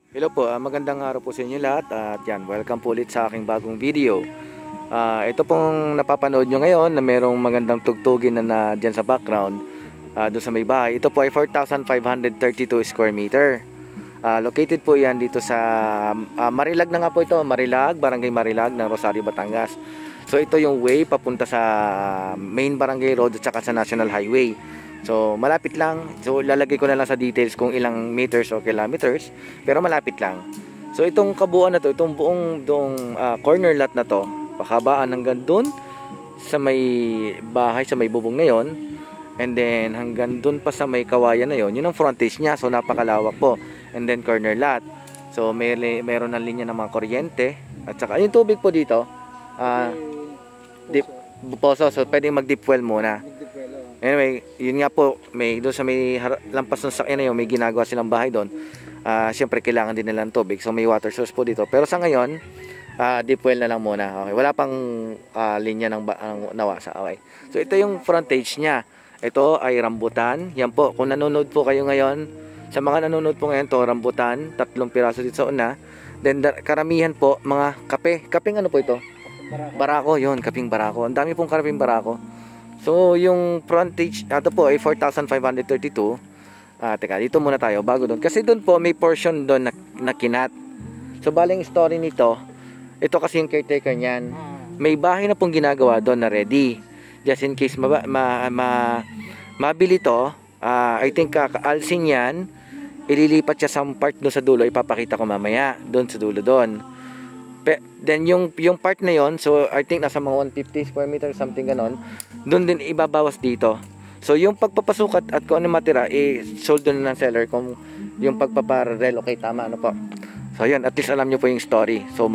Hello po, magandang araw po sa inyo lahat at yan, welcome po ulit sa aking bagong video. Ito pong napapanood nyo ngayon na merong magandang tugtugin na dyan sa background doon sa may bahay. Ito po ay 4,532 square meter. Located po yan dito sa Marilag na nga po ito, Marilag, Barangay Marilag ng Rosario, Batangas. So ito yung way papunta sa main barangay road at saka sa National Highway. So malapit lang. So lalagay ko na lang sa details kung ilang meters o kilometers, pero malapit lang. So itong kabuuan na to, itong buong corner lot na to, pakabaan hanggang doon sa may bahay, sa may bubong na yon, and then hanggang doon pa sa may kawayan na yon, yun ang frontage niya. So napakalawak po. And then corner lot. So meron ng linya ng mga kuryente at saka yung tubig po dito deep poso. So pwedeng mag deep well muna. Anyway, yun nga po, may doon sa may lampas ng sakyan na yun, may ginagawa silang bahay doon. Siyempre kailangan din nilang tubig. So may water source po dito. Pero sa ngayon, deep well na lang muna. Okay, wala pang linya ng nawasa. Okay. So ito yung frontage niya. Ito ay rambutan. Yan po, kung nanonood po kayo ngayon, sa mga nanonood po ngayon to, rambutan, 3 piraso dito sa una. Then karamihan po mga kape. Kapeng ano po ito? Barako, yun, kaping barako. Ang dami pong kaping barako. So, yung frontage, ito po ay 4,532. Teka, dito muna tayo bago doon. Kasi doon po, may portion doon na kinat. So, baling story nito, ito kasi yung caretaker niyan. May bahay na pong ginagawa doon na ready. Just in case mabili to, I think kaalsin yan, ililipat siya sa part doon sa dulo, ipapakita ko mamaya, doon sa dulo doon. Then yung part na yon, so I think nasa mga 150 square meter something ganon, doon din ibabawas dito. So yung pagpapasukat at kung ano matira, sold doon ng seller kung yung pagpapa-relocate, tama ano po. So yun, at least alam nyo po yung story. So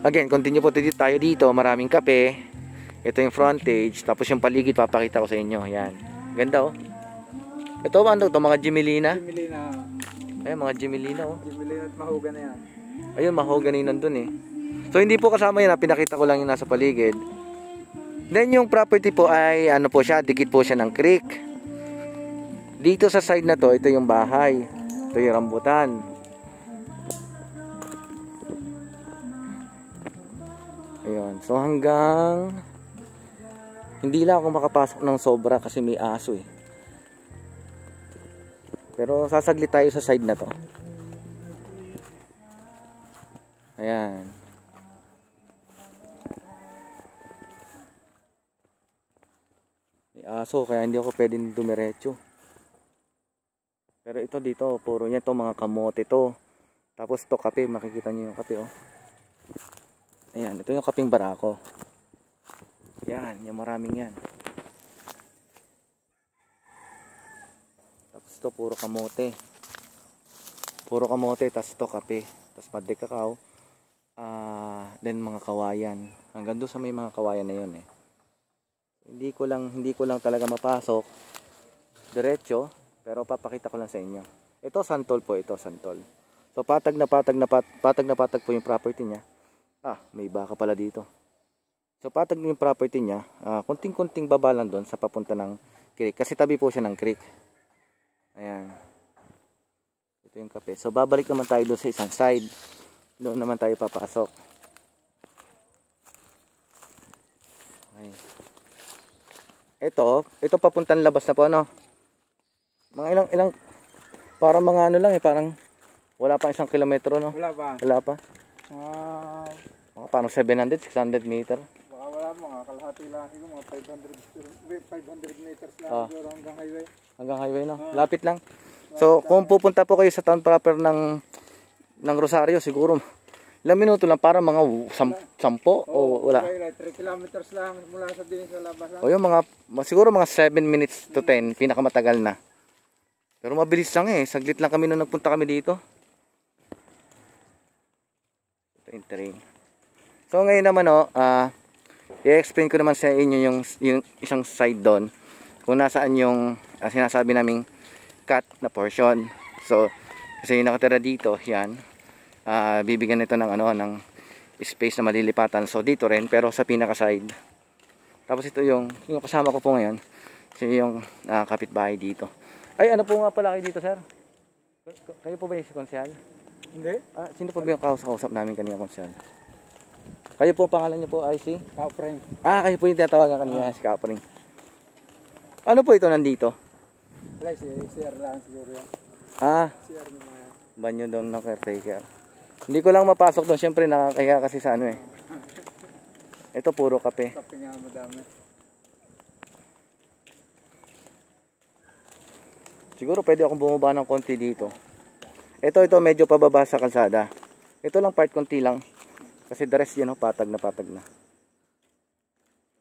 again, continue po tayo dito, maraming kape. Ito yung frontage, tapos yung paligid papakita ko sa inyo. Yan, ganda oh. Ito ano to, mga Jimelina? Jimelina. Ayun, mga Jimelina oh. Jimelina at mahogany na yan. Ayun, mahogany nandun eh. So hindi po kasama yan, pinakita ko lang yung nasa paligid. Then yung property po ay ano po siya, dikit po siya ng creek. Dito sa side na to, ito yung bahay. Ito yung rambutan. Ayun, so hanggang hindi lang ako makapasok ng sobra kasi may aso eh. Pero sasaglit tayo sa side na to. Ayan. May aso kaya hindi ako pwedeng dumiretso. Pero ito dito, puro niya to mga kamote to. Tapos to kape, makikita niyo yung kape oh. Ayan, ito yung kaping barako. Yan, yung maraming yan. Tapos to puro kamote. Puro kamote, tapos to kape. Tapos pade kakao. Then mga kawayan. Hanggang doon sa may mga kawayan na yun eh. Hindi ko lang talaga mapasok diretso, pero papakita ko lang sa inyo. Ito santol po, ito santol. So patag na patag po yung property niya. May baka pala dito. So patag na yung property niya. Kunting-kunting baba lang doon sa papunta ng creek. Kasi tabi po siya ng creek. Ayan. Ito yung kape. So babalik naman tayo doon sa isang side. Doon naman tayo papasok. Okay. Ito papuntang labas na po ano. Mga ilang parang mga ano lang eh, parang wala pa 1 kilometro no. Wala pa. Parang 700, 600 meter. Baka wala mga kalahati lang siguro mga 500 meters lang siguro hanggang highway. Hanggang highway no. Lapit lang. So kung pupunta po kayo sa town proper ng Rosario, siguro ilang minuto lang, para mga 10 o wala. 3 kilometers lang mula sa din sa labas lang. O yung siguro mga 7 minutes to 10, pinakamatagal na. Pero mabilis lang eh, saglit lang kami nung nagpunta kami dito. Ito yung train. So ngayon naman i-explain ko naman sa inyo yung isang side doon, kung nasaan yung sinasabi naming cut na portion. So kasi yung nakatira dito, yan. Bibigyan nito ng space na malilipatan. So dito rin, pero sa pinaka side. Tapos ito yung kasama ko po ngayon, yung kapitbahay dito. Ay, ano po nga pala kayo dito, sir? Kayo po ba yung si Konsyal? Hindi? Sino po ba yung kausap namin kanina kung saan? Kayo po, pangalan niyo po, IC? Kapring. Kayo po yung tinatawagan kanina, si Kapring. Ano po ito nandito? Wala, CR lang siguro yan. CR ni Maya. Banyo doon ng caretaker. Hindi ko lang mapasok doon, syempre nakakaya kasi sa ano eh. Ito puro kape. Kape nga madami. Siguro pwede akong bumaba ng konti dito. Ito medyo pababa sa kalsada. Ito lang part konti lang. Kasi the rest yun, patag na patag na.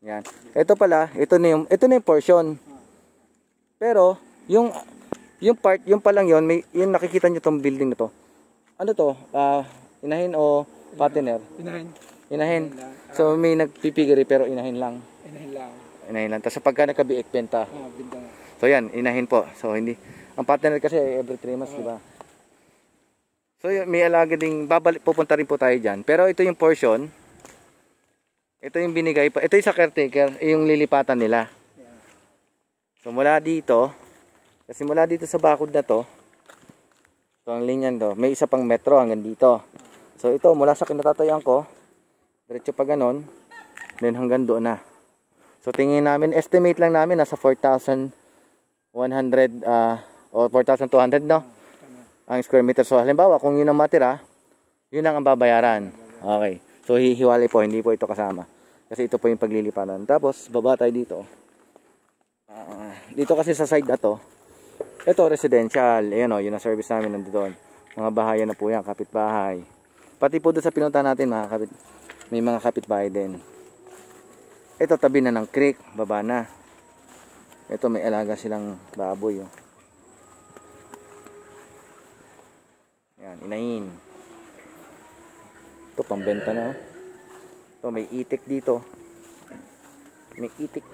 Yan. Ito pala, ito na yung portion. Pero yung part, yung pa lang yun, yung nakikita nyo tong building na to. Ano to? Inahin o patiner? Inahin. So may nagpipigiri pero inahin lang. Inahin lang. Tapos pagka nagkabiik, benta. Benta. So yan, inahin po. So hindi. Ang partner kasi every 3 months, di ba? So may alaga ding pupunta rin po tayo diyan. Pero ito yung portion. Ito yung binigay pa. Ito yung sa caretaker, yung lilipatan nila. So mula dito, kasi mula dito sa bakod na to, ito ang linyan to, may isa pang metro hanggang dito. So ito mula sa kinatatayuan ko, diretso pa ganon, then hanggang doon na. So tingin namin, estimate lang namin nasa 4,100 o 4,200 no? Ang square meter. So halimbawa kung yun ang matira, yun ang babayaran. Okay. So hihiwalay po, hindi po ito kasama. Kasi ito po yung paglilipatan. Tapos baba tayo dito. Dito kasi sa side na to, ito residential. Ayan o, yun ang service namin nandoon. Mga bahayan na po yan, kapitbahay. Pati po doon sa pinunta natin, may mga kapitbahay din. Ito tabi na ng creek, baba na. Ito may alaga silang baboy. Yan, inahin. Ito pambenta na. Ito may itik dito. May itik.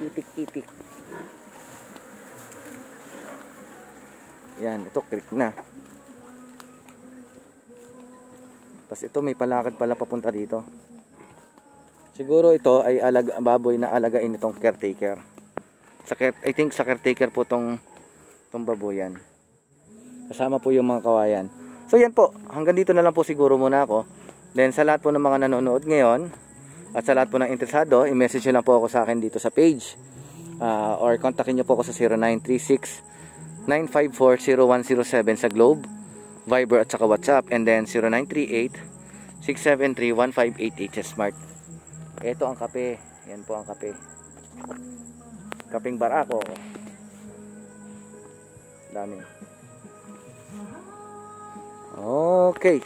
Yan, ito creek na. Tapos ito may palakad pala papunta dito. Siguro ito ay baboy na alagain itong caretaker. I think sa caretaker po tong baboyan. Kasama po yung mga kawayan. So yan po, hanggang dito na lang po siguro muna ako. Then sa lahat po ng mga nanonood ngayon at sa lahat po ng interesado, i-message nyo lang po ako sa akin dito sa page. Or kontakin nyo po ako sa 0936-954-0107 sa Globe, Viber at saka WhatsApp. And then 0938-673-1588 sa Smart. Ito ang kape. Yan po ang kape. Kapeng Barako. Dami. Okay.